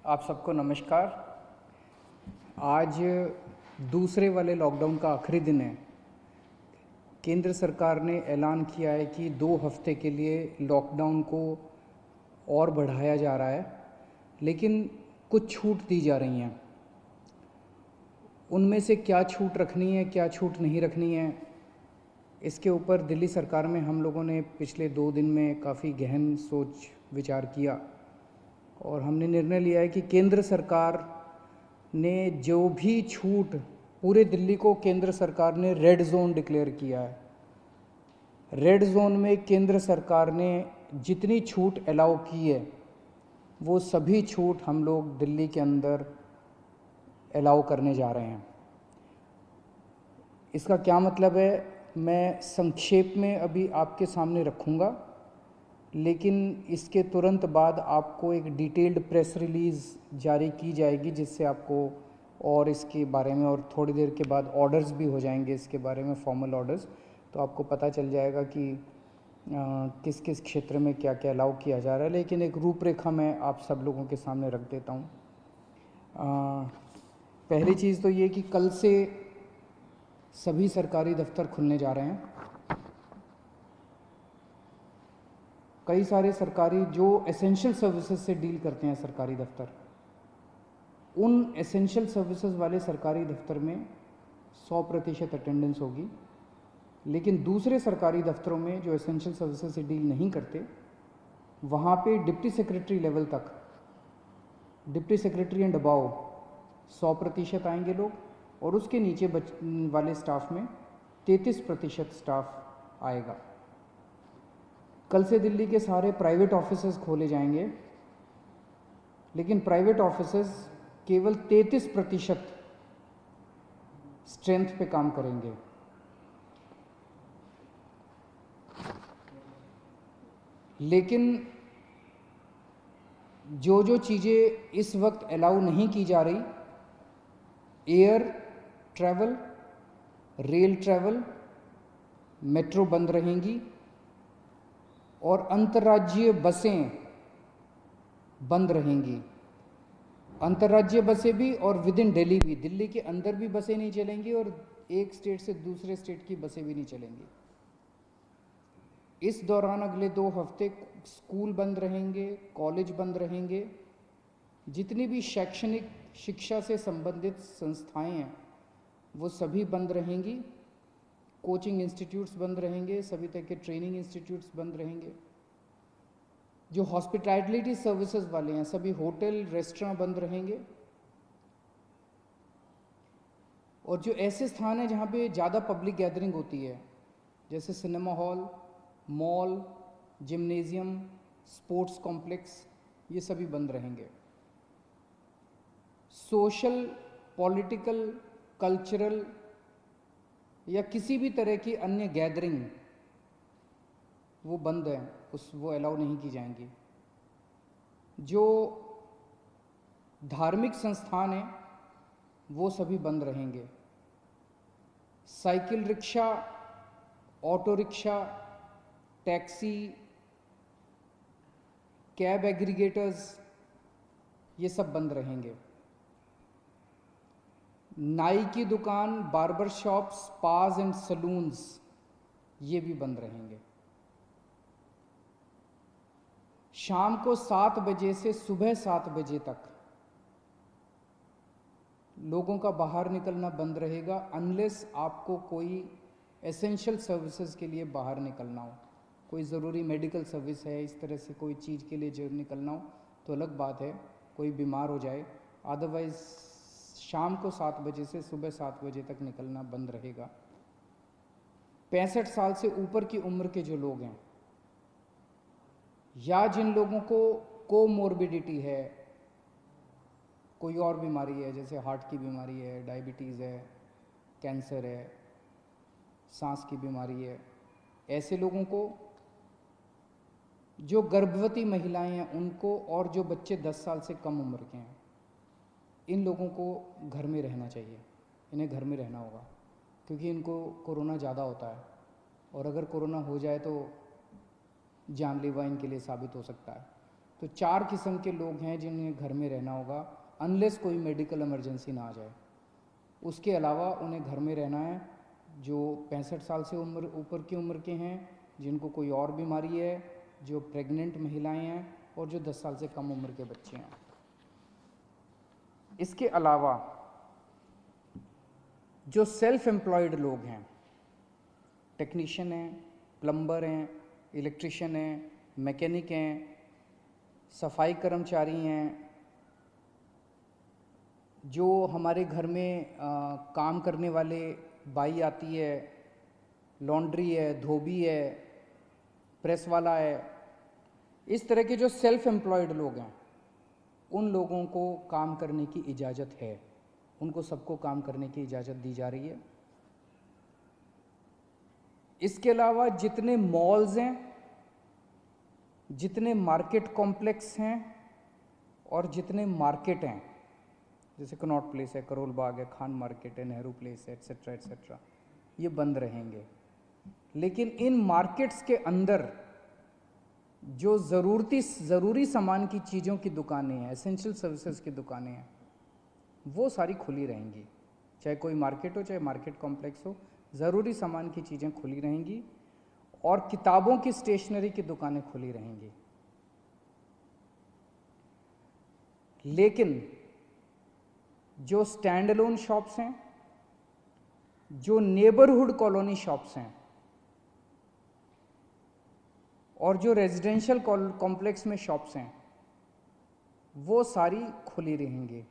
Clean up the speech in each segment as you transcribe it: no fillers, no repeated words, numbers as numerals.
आप सबको नमस्कार। आज दूसरे वाले लॉकडाउन का आखिरी दिन है। केंद्र सरकार ने ऐलान किया है कि 2 हफ्ते के लिए लॉकडाउन को और बढ़ाया जा रहा है, लेकिन कुछ छूट दी जा रही हैं। उनमें से क्या छूट रखनी है, क्या छूट नहीं रखनी है, इसके ऊपर दिल्ली सरकार में हम लोगों ने पिछले 2 दिन में काफ़ी गहन सोच विचार किया और हमने निर्णय लिया है कि केंद्र सरकार ने जो भी छूट, पूरे दिल्ली को केंद्र सरकार ने रेड जोन डिक्लेयर किया है। रेड जोन में केंद्र सरकार ने जितनी छूट अलाउ की है वो सभी छूट हम लोग दिल्ली के अंदर अलाउ करने जा रहे हैं। इसका क्या मतलब है, मैं संक्षेप में अभी आपके सामने रखूँगा, लेकिन इसके तुरंत बाद आपको एक डिटेल्ड प्रेस रिलीज़ जारी की जाएगी, जिससे आपको और इसके बारे में, और थोड़ी देर के बाद ऑर्डर्स भी हो जाएंगे इसके बारे में, फॉर्मल ऑर्डर्स। तो आपको पता चल जाएगा कि किस किस क्षेत्र में क्या क्या अलाउ किया जा रहा है। लेकिन एक रूपरेखा मैं आप सब लोगों के सामने रख देता हूँ। पहली चीज़ तो ये कि कल से सभी सरकारी दफ्तर खुलने जा रहे हैं। कई सारे सरकारी जो एसेंशियल सर्विसेज से डील करते हैं सरकारी दफ्तर, उन एसेंशियल सर्विसेज वाले सरकारी दफ्तर में 100% अटेंडेंस होगी। लेकिन दूसरे सरकारी दफ्तरों में जो एसेंशियल सर्विसेज से डील नहीं करते, वहाँ पे डिप्टी सेक्रेटरी लेवल तक, डिप्टी सेक्रेटरी एंड अबाव 100% आएंगे लोग, और उसके नीचे वाले स्टाफ में 33% स्टाफ आएगा। कल से दिल्ली के सारे प्राइवेट ऑफिसेज खोले जाएंगे, लेकिन प्राइवेट ऑफिसेज केवल 33% स्ट्रेंथ पे काम करेंगे। लेकिन जो जो चीज़ें इस वक्त अलाउ नहीं की जा रही, air travel, rail travel, metro बंद रहेंगी, और अंतर्राज्यीय बसें बंद रहेंगी। अंतर्राज्यीय बसें भी और विद इन दिल्ली भी, दिल्ली के अंदर भी बसें नहीं चलेंगी और एक स्टेट से दूसरे स्टेट की बसें भी नहीं चलेंगी। इस दौरान अगले 2 हफ्ते स्कूल बंद रहेंगे, कॉलेज बंद रहेंगे, जितनी भी शैक्षणिक शिक्षा से संबंधित संस्थाएं हैं वो सभी बंद रहेंगी। कोचिंग इंस्टीट्यूट्स बंद रहेंगे, सभी तरह के ट्रेनिंग इंस्टीट्यूट्स बंद रहेंगे। जो हॉस्पिटैलिटी सर्विसेज वाले हैं, सभी होटल रेस्टोरेंट बंद रहेंगे। और जो ऐसे स्थान हैं जहाँ पे ज़्यादा पब्लिक गैदरिंग होती है, जैसे cinema hall, mall, gymnasium, sports complex, ये सभी बंद रहेंगे। सोशल, पॉलिटिकल, कल्चरल या किसी भी तरह की अन्य गैदरिंग वो बंद है, वो अलाउ नहीं की जाएंगी। जो धार्मिक संस्थान हैं वो सभी बंद रहेंगे। Cycle rickshaw, auto rickshaw, taxi, cab aggregators, ये सब बंद रहेंगे। नाई की दुकान, barber shops, spas and salons, ये भी बंद रहेंगे। शाम को 7 बजे से सुबह 7 बजे तक लोगों का बाहर निकलना बंद रहेगा, अनलेस आपको कोई एसेंशियल सर्विसेज के लिए बाहर निकलना हो, कोई ज़रूरी मेडिकल सर्विस है, इस तरह से कोई चीज़ के लिए जो निकलना हो तो अलग बात है, कोई बीमार हो जाए। अदरवाइज़ शाम को 7 बजे से सुबह 7 बजे तक निकलना बंद रहेगा। 65 साल से ऊपर की उम्र के जो लोग हैं, या जिन लोगों को कोमोर्बिडिटी है, कोई और बीमारी है, जैसे हार्ट की बीमारी है, डायबिटीज़ है, कैंसर है, सांस की बीमारी है, ऐसे लोगों को, जो गर्भवती महिलाएं हैं उनको, और जो बच्चे 10 साल से कम उम्र के हैं, इन लोगों को घर में रहना चाहिए। इन्हें घर में रहना होगा, क्योंकि इनको कोरोना ज़्यादा होता है, और अगर कोरोना हो जाए तो जानलेवा इनके लिए साबित हो सकता है। तो 4 किस्म के लोग हैं जिन्हें घर में रहना होगा, अनलेस कोई मेडिकल इमरजेंसी ना आ जाए। उसके अलावा उन्हें घर में रहना है जो 65 साल से ऊपर की उम्र के हैं, जिनको कोई और बीमारी है, जो प्रेग्नेंट महिलाएं हैं और जो 10 साल से कम उम्र के बच्चे हैं। इसके अलावा जो सेल्फ एम्प्लॉयड लोग हैं, टेक्नीशियन हैं, प्लम्बर हैं, इलेक्ट्रिशियन हैं, मैकेनिक हैं, सफाई कर्मचारी हैं, जो हमारे घर में काम करने वाले बाई आती है, लॉन्ड्री है, धोबी है, प्रेस वाला है, इस तरह के जो सेल्फ एम्प्लॉयड लोग हैं उन लोगों को काम करने की इजाज़त है, उनको सबको काम करने की इजाज़त दी जा रही है। इसके अलावा जितने मॉल्स हैं, जितने मार्केट कॉम्प्लेक्स हैं और जितने मार्केट हैं, जैसे कनॉट प्लेस है, करोल बाग है, खान मार्केट है, नेहरू प्लेस है, एट्सेट्रा एट्सेट्रा, ये बंद रहेंगे। लेकिन इन मार्केट्स के अंदर जो ज़रूरी सामान की चीज़ों की दुकानें हैं, एसेंशियल सर्विसेज की दुकानें हैं, वो सारी खुली रहेंगी। चाहे कोई मार्केट हो, चाहे मार्केट कॉम्प्लेक्स हो, ज़रूरी सामान की चीज़ें खुली रहेंगी और किताबों की स्टेशनरी की दुकानें खुली रहेंगी। लेकिन जो स्टैंड अलोन शॉप्स हैं, जो नेबरहुड कॉलोनी शॉप्स हैं और जो रेजिडेंशियल कॉम्प्लेक्स में शॉप्स हैं, वो सारी खुली रहेंगी।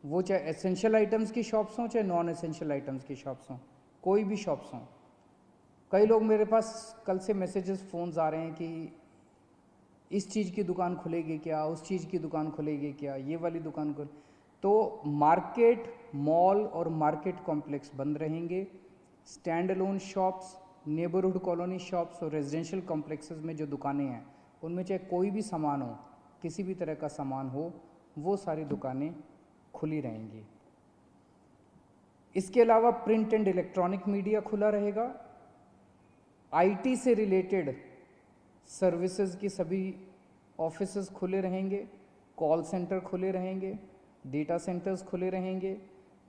वो चाहे एसेंशियल आइटम्स की शॉप्स हों, चाहे नॉन एसेंशियल आइटम्स की शॉप्स हों, कोई भी शॉप्स हों। कई लोग मेरे पास कल से मैसेजेस, फ़ोन्स आ रहे हैं कि इस चीज़ की दुकान खुलेगी क्या, उस चीज़ की दुकान खुलेगी क्या, ये वाली दुकान खुल। तो मार्केट, मॉल और मार्केट कॉम्प्लेक्स बंद रहेंगे। Stand alone shops, neighbourhood colony shops और रेजिडेंशियल कॉम्प्लेक्सेस में जो दुकानें हैं, उनमें चाहे कोई भी सामान हो, किसी भी तरह का सामान हो, वो सारी दुकानें खुली रहेंगी। इसके अलावा प्रिंट एंड इलेक्ट्रॉनिक मीडिया खुला रहेगा। आईटी से रिलेटेड सर्विसेज की सभी ऑफिसेज खुले रहेंगे, कॉल सेंटर खुले रहेंगे, डेटा सेंटर्स खुले रहेंगे,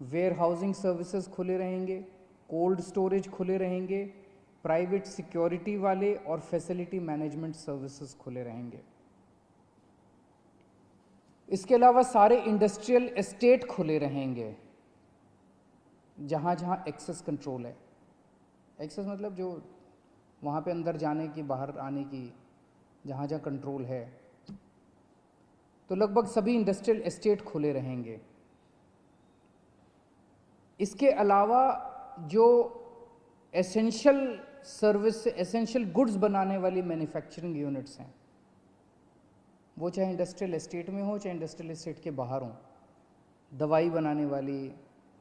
वेयर हाउसिंग सर्विसेज खुले रहेंगे, कोल्ड स्टोरेज खुले रहेंगे, प्राइवेट सिक्योरिटी वाले और फैसिलिटी मैनेजमेंट सर्विसेज खुले रहेंगे। इसके अलावा सारे इंडस्ट्रियल एस्टेट खुले रहेंगे, जहाँ जहाँ एक्सेस कंट्रोल है। एक्सेस मतलब जो वहाँ पे अंदर जाने की, बाहर आने की, जहाँ जहाँ कंट्रोल है, तो लगभग सभी इंडस्ट्रियल एस्टेट खुले रहेंगे। इसके अलावा जो एसेंशियल सर्विस, एसेंशियल गुड्स बनाने वाली मैन्युफैक्चरिंग यूनिट्स हैं, वो चाहे इंडस्ट्रियल एस्टेट में हो, चाहे इंडस्ट्रियल एस्टेट के बाहर हों, दवाई बनाने वाली,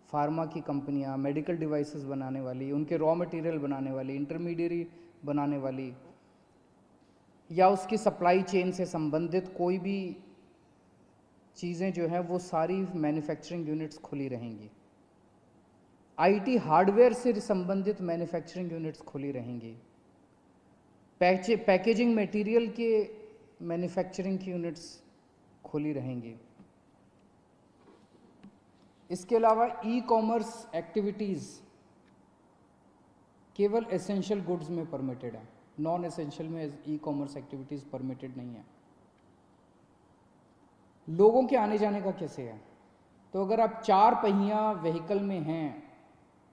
फार्मा की कंपनियां, मेडिकल डिवाइसेस बनाने वाली, उनके रॉ मटेरियल बनाने वाली, इंटरमीडिएरी बनाने वाली, या उसकी सप्लाई चेन से संबंधित कोई भी चीज़ें जो हैं, वो सारी मैन्युफैक्चरिंग यूनिट्स खुली रहेंगी। आईटी हार्डवेयर से संबंधित मैन्युफैक्चरिंग यूनिट्स खुली रहेंगी। पैकेजिंग मटेरियल के मैन्युफैक्चरिंग की यूनिट्स खुली रहेंगी। इसके अलावा ई कॉमर्स एक्टिविटीज़ केवल एसेंशियल गुड्स में परमिटेड है, नॉन एसेंशियल में ई कॉमर्स एक्टिविटीज़ परमिटेड नहीं है। लोगों के आने जाने का कैसे है? तो अगर आप 4 पहिया व्हीकल में हैं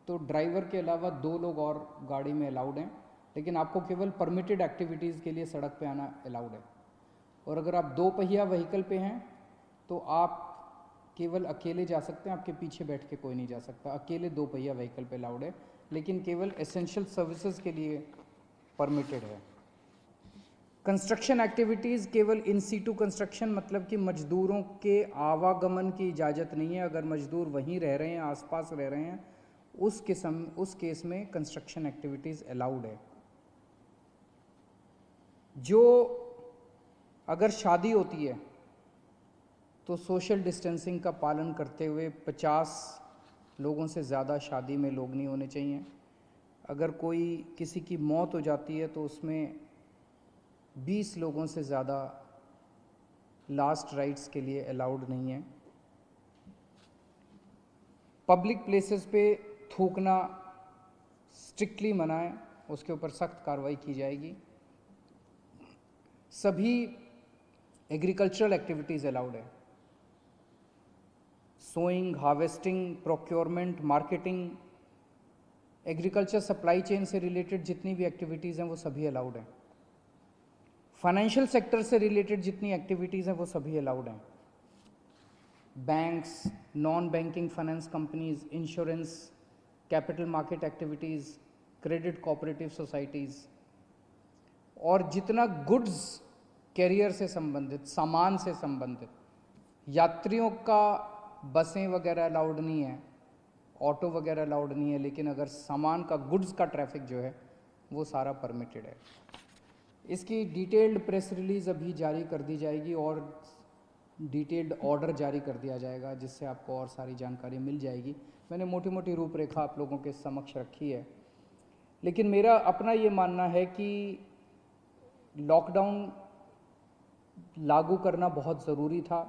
तो ड्राइवर के अलावा 2 लोग और गाड़ी में अलाउड हैं, लेकिन आपको केवल परमिटेड एक्टिविटीज़ के लिए सड़क पे आना अलाउड है। और अगर आप 2 पहिया व्हीकल पे हैं तो आप केवल अकेले जा सकते हैं, आपके पीछे बैठ के कोई नहीं जा सकता। अकेले 2 पहिया व्हीकल पे अलाउड है, लेकिन केवल एसेंशियल सर्विसेज के लिए परमिटेड है। कंस्ट्रक्शन एक्टिविटीज़ केवल इन सीटू कंस्ट्रक्शन, मतलब कि मजदूरों के आवागमन की इजाज़त नहीं है। अगर मजदूर वहीं रह रहे हैं, आसपास रह रहे हैं, उस केस में कंस्ट्रक्शन एक्टिविटीज़ अलाउड है। जो अगर शादी होती है तो सोशल डिस्टेंसिंग का पालन करते हुए 50 लोगों से ज़्यादा शादी में लोग नहीं होने चाहिए। अगर कोई किसी की मौत हो जाती है तो उसमें 20 लोगों से ज़्यादा लास्ट राइट्स के लिए अलाउड नहीं है। पब्लिक प्लेसेस पे थूकना स्ट्रिक्टली मना है, उसके ऊपर सख्त कार्रवाई की जाएगी। सभी एग्रीकल्चरल एक्टिविटीज़ अलाउड है, sowing, harvesting, procurement, marketing, agriculture supply chain से रिलेटेड जितनी भी एक्टिविटीज़ हैं वो सभी अलाउड हैं। फाइनेंशियल सेक्टर से रिलेटेड जितनी एक्टिविटीज़ हैं वो सभी अलाउड हैं। Banks, non banking finance companies, insurance, capital market activities, credit cooperative societies, और जितना गुड्स कैरियर से संबंधित, सामान से संबंधित, यात्रियों का बसें वगैरह अलाउड नहीं है, ऑटो वगैरह अलाउड नहीं है, लेकिन अगर सामान का, गुड्स का ट्रैफिक जो है वो सारा परमिटेड है। इसकी डिटेल्ड प्रेस रिलीज़ अभी जारी कर दी जाएगी और डिटेल्ड ऑर्डर जारी कर दिया जाएगा, जिससे आपको और सारी जानकारी मिल जाएगी। मैंने मोटी मोटी रूपरेखा आप लोगों के समक्ष रखी है, लेकिन मेरा अपना ये मानना है कि लॉकडाउन लागू करना बहुत ज़रूरी था।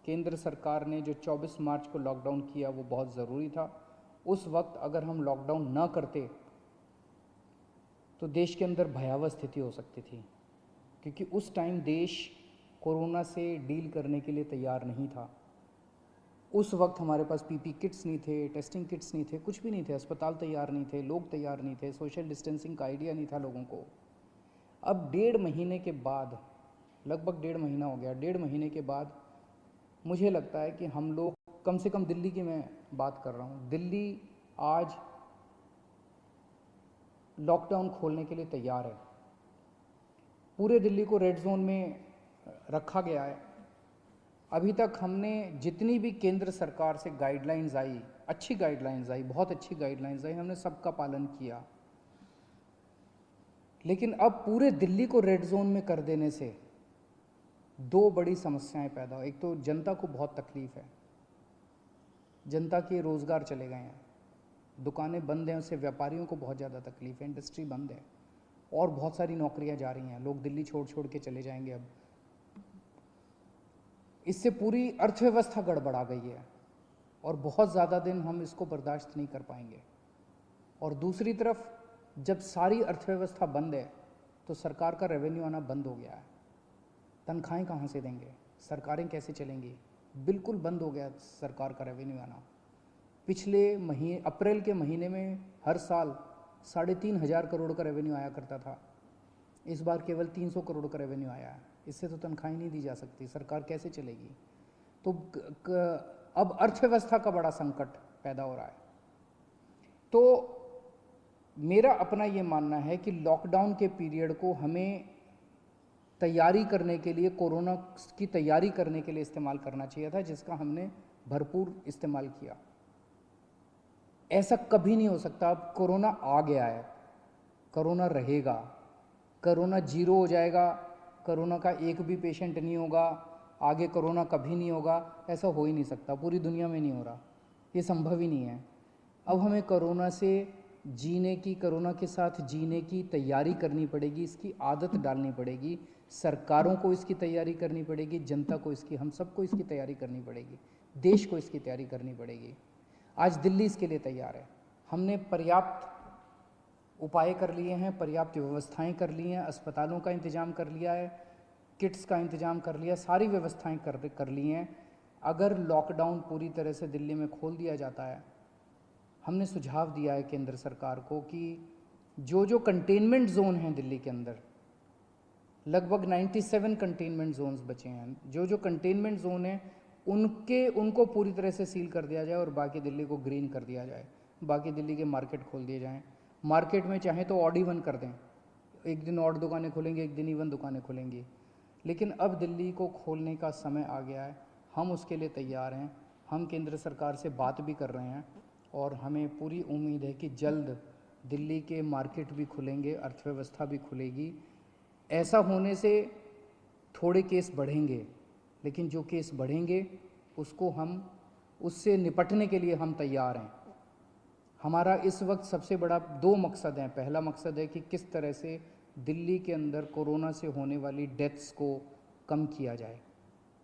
केंद्र सरकार ने जो 24 मार्च को लॉकडाउन किया वो बहुत ज़रूरी था। उस वक्त अगर हम लॉकडाउन न करते तो देश के अंदर भयावह स्थिति हो सकती थी, क्योंकि उस टाइम देश कोरोना से डील करने के लिए तैयार नहीं था। उस वक्त हमारे पास पीपी किट्स नहीं थे, टेस्टिंग किट्स नहीं थे, कुछ भी नहीं थे, अस्पताल तैयार नहीं थे, लोग तैयार नहीं थे, सोशल डिस्टेंसिंग का आइडिया नहीं था लोगों को। अब 1.5 महीने के बाद, लगभग 1.5 महीना हो गया, 1.5 महीने के बाद मुझे लगता है कि हम लोग, कम से कम दिल्ली की मैं बात कर रहा हूँ, दिल्ली आज लॉकडाउन खोलने के लिए तैयार है। पूरे दिल्ली को रेड जोन में रखा गया है। अभी तक हमने जितनी भी केंद्र सरकार से गाइडलाइंस आई, अच्छी गाइडलाइंस आई, बहुत अच्छी गाइडलाइंस आई, हमने सबका पालन किया। लेकिन अब पूरे दिल्ली को रेड जोन में कर देने से 2 बड़ी समस्याएं पैदा हो। एक तो जनता को बहुत तकलीफ है, जनता के रोज़गार चले गए हैं, दुकानें बंद हैं, उससे व्यापारियों को बहुत ज़्यादा तकलीफ है, इंडस्ट्री बंद है, और बहुत सारी नौकरियां जा रही हैं, लोग दिल्ली छोड़ छोड़ के चले जाएंगे। अब इससे पूरी अर्थव्यवस्था गड़बड़ा गई है और बहुत ज़्यादा दिन हम इसको बर्दाश्त नहीं कर पाएंगे। और दूसरी तरफ जब सारी अर्थव्यवस्था बंद है तो सरकार का रेवेन्यू आना बंद हो गया है। तनख्वाहें कहाँ से देंगे, सरकारें कैसे चलेंगी, बिल्कुल बंद हो गया सरकार का रेवेन्यू आना। पिछले महीने, अप्रैल के महीने में हर साल 3,500 करोड़ का रेवेन्यू आया करता था, इस बार केवल 300 करोड़ का रेवेन्यू आया है। इससे तो तनख्वाहें नहीं दी जा सकती, सरकार कैसे चलेगी। तो अब अर्थव्यवस्था का बड़ा संकट पैदा हो रहा है। तो मेरा अपना ये मानना है कि लॉकडाउन के पीरियड को हमें तैयारी करने के लिए, कोरोना की तैयारी करने के लिए इस्तेमाल करना चाहिए था, जिसका हमने भरपूर इस्तेमाल किया। ऐसा कभी नहीं हो सकता। अब कोरोना आ गया है, कोरोना रहेगा, कोरोना जीरो हो जाएगा, कोरोना का एक भी पेशेंट नहीं होगा, आगे कोरोना कभी नहीं होगा, ऐसा हो ही नहीं सकता, पूरी दुनिया में नहीं हो रहा, ये संभव ही नहीं है। अब हमें कोरोना से जीने की, कोरोना के साथ जीने की तैयारी करनी पड़ेगी, इसकी आदत डालनी पड़ेगी, सरकारों को इसकी तैयारी करनी पड़ेगी, जनता को इसकी, हम सबको इसकी तैयारी करनी पड़ेगी, देश को इसकी तैयारी करनी पड़ेगी। आज दिल्ली इसके लिए तैयार है। हमने पर्याप्त उपाय कर लिए हैं, पर्याप्त व्यवस्थाएं कर ली हैं, अस्पतालों का इंतजाम कर लिया है, किट्स का इंतजाम कर लिया, सारी व्यवस्थाएं कर ली हैं। अगर लॉकडाउन पूरी तरह से दिल्ली में खोल दिया जाता है, हमने सुझाव दिया है केंद्र सरकार को कि जो जो कंटेनमेंट जोन हैं दिल्ली के अंदर, लगभग 97 कंटेनमेंट जोन्स बचे हैं, जो जो कंटेनमेंट जोन हैं उनको पूरी तरह से सील कर दिया जाए और बाकी दिल्ली को ग्रीन कर दिया जाए, बाकी दिल्ली के मार्केट खोल दिए जाएं। मार्केट में चाहे तो ऑड इवन कर दें, एक दिन ऑड दुकानें खुलेंगी, एक दिन इवन दुकानें खुलेंगी, लेकिन अब दिल्ली को खोलने का समय आ गया है, हम उसके लिए तैयार हैं। हम केंद्र सरकार से बात भी कर रहे हैं और हमें पूरी उम्मीद है कि जल्द दिल्ली के मार्केट भी खुलेंगे, अर्थव्यवस्था भी खुलेगी। ऐसा होने से थोड़े केस बढ़ेंगे, लेकिन जो केस बढ़ेंगे उससे निपटने के लिए हम तैयार हैं। हमारा इस वक्त सबसे बड़ा 2 मकसद हैं। पहला मकसद है कि किस तरह से दिल्ली के अंदर कोरोना से होने वाली डेथ्स को कम किया जाए,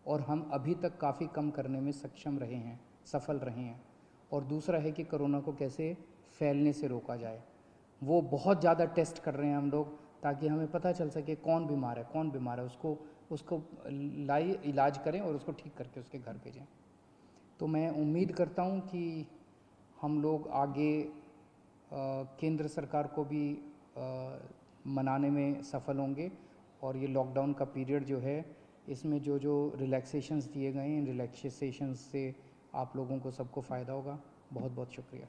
और हम अभी तक काफ़ी कम करने में सक्षम रहे हैं, सफल रहे हैं। और दूसरा है कि कोरोना को कैसे फैलने से रोका जाए। वो बहुत ज़्यादा टेस्ट कर रहे हैं हम लोग, ताकि हमें पता चल सके कौन बीमार है, उसको इलाज करें और उसको ठीक करके उसके घर भेजें। तो मैं उम्मीद करता हूँ कि हम लोग आगे केंद्र सरकार को भी मनाने में सफल होंगे, और ये लॉकडाउन का पीरियड जो है, इसमें जो जो रिलैक्सेशंस दिए गए हैं, इन रिलैक्सेशंस से आप लोगों को सबको फ़ायदा होगा। बहुत बहुत शुक्रिया।